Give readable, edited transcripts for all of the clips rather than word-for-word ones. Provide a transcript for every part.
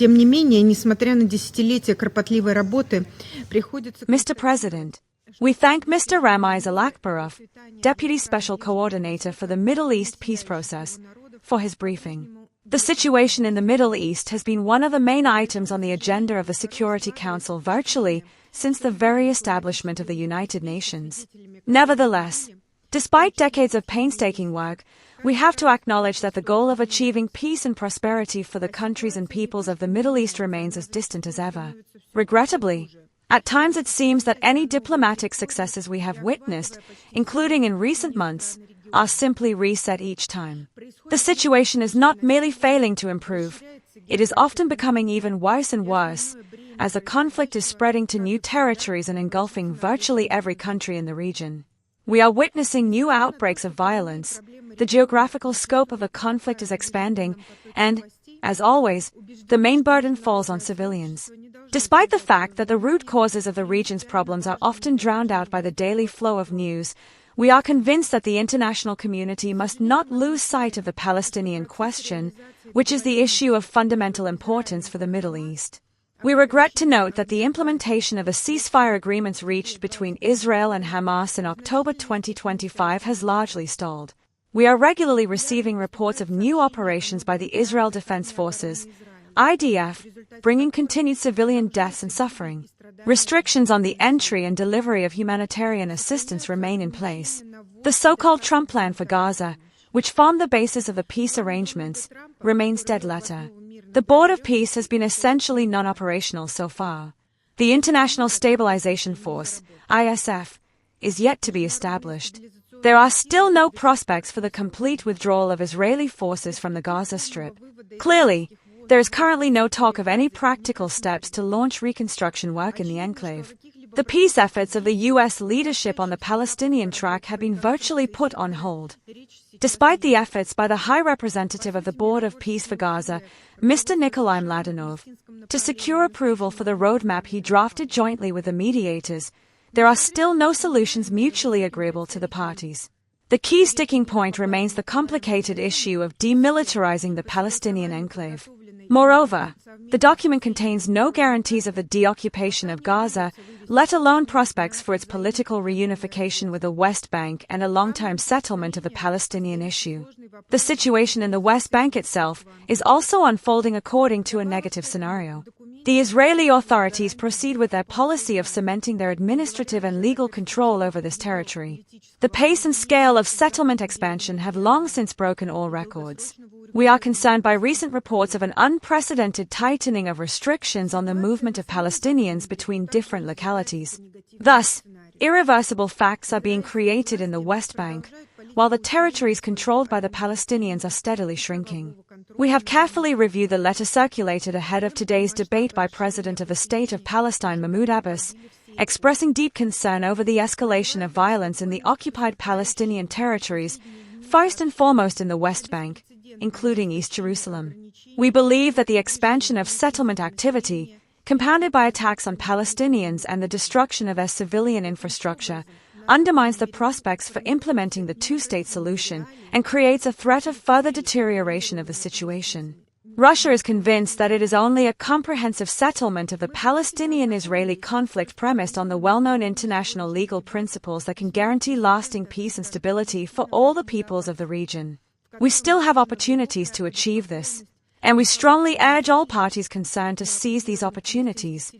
Тем не менее, несмотря на десятилетия кропотливой работы, приходится... Mr. President, we thank Mr. Ramiz Alakbarov, Deputy Special Coordinator for the Middle East Peace Process, for his briefing. The situation in the Middle East has been one of the main items on the agenda of the Security Council virtually since the very establishment of the United Nations. Nevertheless, despite decades of painstaking work, we have to acknowledge that the goal of achieving peace and prosperity for the countries and peoples of the Middle East remains as distant as ever. Regrettably, at times it seems that any diplomatic successes we have witnessed, including in recent months, are simply reset each time. The situation is not merely failing to improve, it is often becoming even worse and worse, as the conflict is spreading to new territories and engulfing virtually every country in the region. We are witnessing new outbreaks of violence, the geographical scope of the conflict is expanding, and, as always, the main burden falls on civilians. Despite the fact that the root causes of the region's problems are often drowned out by the daily flow of news, we are convinced that the international community must not lose sight of the Palestinian question, which is the issue of fundamental importance for the Middle East. We regret to note that the implementation of the ceasefire agreements reached between Israel and Hamas in October 2025 has largely stalled. We are regularly receiving reports of new operations by the Israel Defense Forces, IDF, bringing continued civilian deaths and suffering. Restrictions on the entry and delivery of humanitarian assistance remain in place. The so-called Trump Plan for Gaza, which formed the basis of the peace arrangements, remains dead letter. The Board of Peace has been essentially non-operational so far. The International Stabilization Force, ISF, is yet to be established. There are still no prospects for the complete withdrawal of Israeli forces from the Gaza Strip. Clearly, there is currently no talk of any practical steps to launch reconstruction work in the enclave. The peace efforts of the U.S. leadership on the Palestinian track have been virtually put on hold. Despite the efforts by the High Representative of the Board of Peace for Gaza, Mr. Nikolai Mladenov, to secure approval for the roadmap he drafted jointly with the mediators, there are still no solutions mutually agreeable to the parties. The key sticking point remains the complicated issue of demilitarizing the Palestinian enclave. Moreover, the document contains no guarantees of the deoccupation of Gaza, let alone prospects for its political reunification with the West Bank and a long-term settlement of the Palestinian issue. The situation in the West Bank itself is also unfolding according to a negative scenario. The Israeli authorities proceed with their policy of cementing their administrative and legal control over this territory. The pace and scale of settlement expansion have long since broken all records. We are concerned by recent reports of an unprecedented tightening of restrictions on the movement of Palestinians between different localities. Thus, irreversible facts are being created in the West Bank, while the territories controlled by the Palestinians are steadily shrinking. We have carefully reviewed the letter circulated ahead of today's debate by President of the State of Palestine Mahmoud Abbas, expressing deep concern over the escalation of violence in the occupied Palestinian territories, first and foremost in the West Bank, including East Jerusalem. We believe that the expansion of settlement activity, compounded by attacks on Palestinians and the destruction of their civilian infrastructure, undermines the prospects for implementing the two-state solution and creates a threat of further deterioration of the situation. Russia is convinced that it is only a comprehensive settlement of the Palestinian-Israeli conflict premised on the well-known international legal principles that can guarantee lasting peace and stability for all the peoples of the region. We still have opportunities to achieve this, and we strongly urge all parties concerned to seize these opportunities.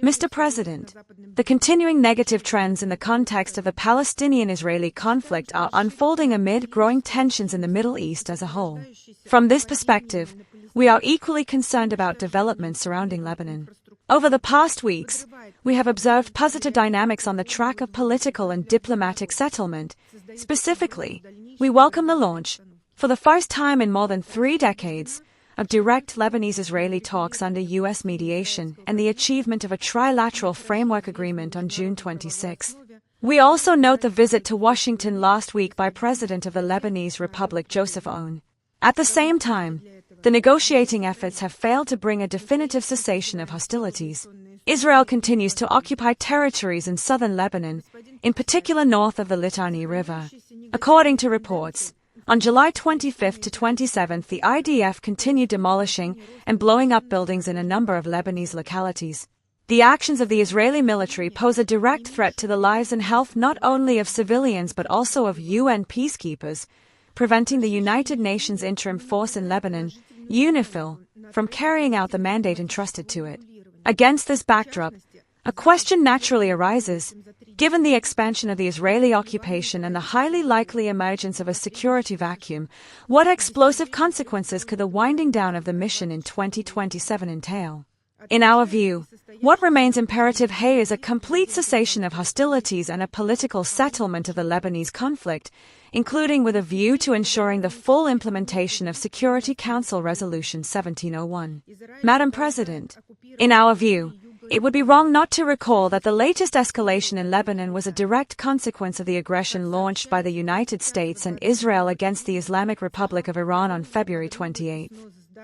Mr. President, the continuing negative trends in the context of the Palestinian-Israeli conflict are unfolding amid growing tensions in the Middle East as a whole. From this perspective, we are equally concerned about developments surrounding Lebanon. Over the past weeks, we have observed positive dynamics on the track of political and diplomatic settlement. Specifically, we welcome the launch, for the first time in more than 3 decades, of direct Lebanese-Israeli talks under U.S. mediation and the achievement of a trilateral framework agreement on June 26. We also note the visit to Washington last week by President of the Lebanese Republic Joseph Aoun. At the same time, the negotiating efforts have failed to bring a definitive cessation of hostilities. Israel continues to occupy territories in southern Lebanon, in particular north of the Litani River. According to reports, On July 25 to 27, the IDF continued demolishing and blowing up buildings in a number of Lebanese localities. The actions of the Israeli military pose a direct threat to the lives and health not only of civilians but also of UN peacekeepers, preventing the United Nations Interim Force in Lebanon, UNIFIL, from carrying out the mandate entrusted to it. Against this backdrop, a question naturally arises. Given the expansion of the Israeli occupation and the highly likely emergence of a security vacuum, what explosive consequences could the winding down of the mission in 2027 entail? In our view, what remains imperative here is a complete cessation of hostilities and a political settlement of the Lebanese conflict, including with a view to ensuring the full implementation of Security Council Resolution 1701. Madam President, in our view, it would be wrong not to recall that the latest escalation in Lebanon was a direct consequence of the aggression launched by the United States and Israel against the Islamic Republic of Iran on February 28.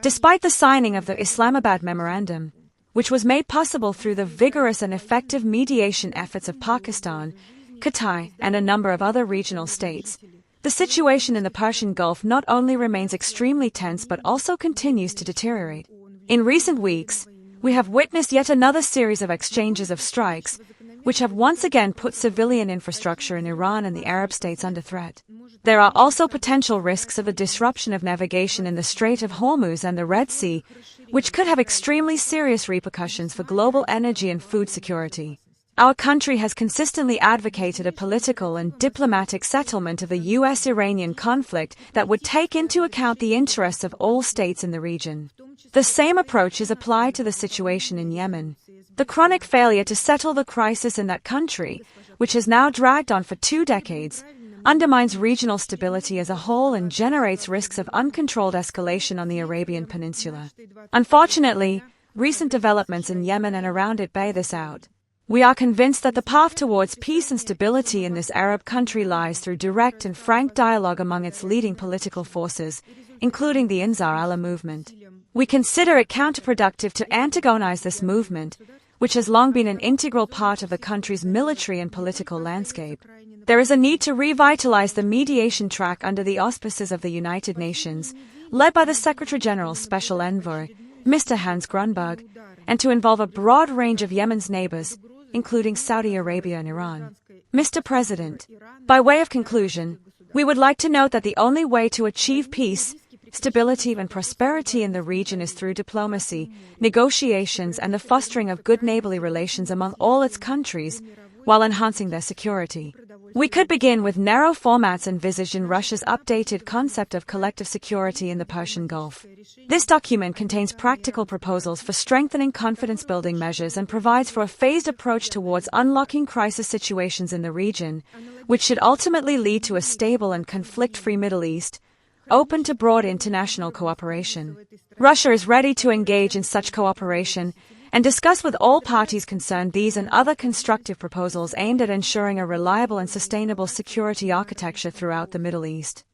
Despite the signing of the Islamabad Memorandum, which was made possible through the vigorous and effective mediation efforts of Pakistan, Qatar, and a number of other regional states, the situation in the Persian Gulf not only remains extremely tense but also continues to deteriorate. In recent weeks, we have witnessed yet another series of exchanges of strikes, which have once again put civilian infrastructure in Iran and the Arab states under threat. There are also potential risks of the disruption of navigation in the Strait of Hormuz and the Red Sea, which could have extremely serious repercussions for global energy and food security. Our country has consistently advocated a political and diplomatic settlement of the U.S.-Iranian conflict that would take into account the interests of all states in the region. The same approach is applied to the situation in Yemen. The chronic failure to settle the crisis in that country, which has now dragged on for 2 decades, undermines regional stability as a whole and generates risks of uncontrolled escalation on the Arabian Peninsula. Unfortunately, recent developments in Yemen and around it bear this out. We are convinced that the path towards peace and stability in this Arab country lies through direct and frank dialogue among its leading political forces, including the Ansar Allah movement. We consider it counterproductive to antagonize this movement, which has long been an integral part of the country's military and political landscape. There is a need to revitalize the mediation track under the auspices of the United Nations, led by the Secretary-General's Special Envoy, Mr. Hans Grunberg, and to involve a broad range of Yemen's neighbors, including Saudi Arabia and Iran. Mr. President, by way of conclusion, we would like to note that the only way to achieve peace, stability and prosperity in the region is through diplomacy, negotiations and the fostering of good neighborly relations among all its countries, while enhancing their security. We could begin with narrow formats envisaged in Russia's updated concept of collective security in the Persian Gulf. This document contains practical proposals for strengthening confidence-building measures and provides for a phased approach towards unlocking crisis situations in the region, which should ultimately lead to a stable and conflict-free Middle East, open to broad international cooperation. Russia is ready to engage in such cooperation and discuss with all parties concerned these and other constructive proposals aimed at ensuring a reliable and sustainable security architecture throughout the Middle East.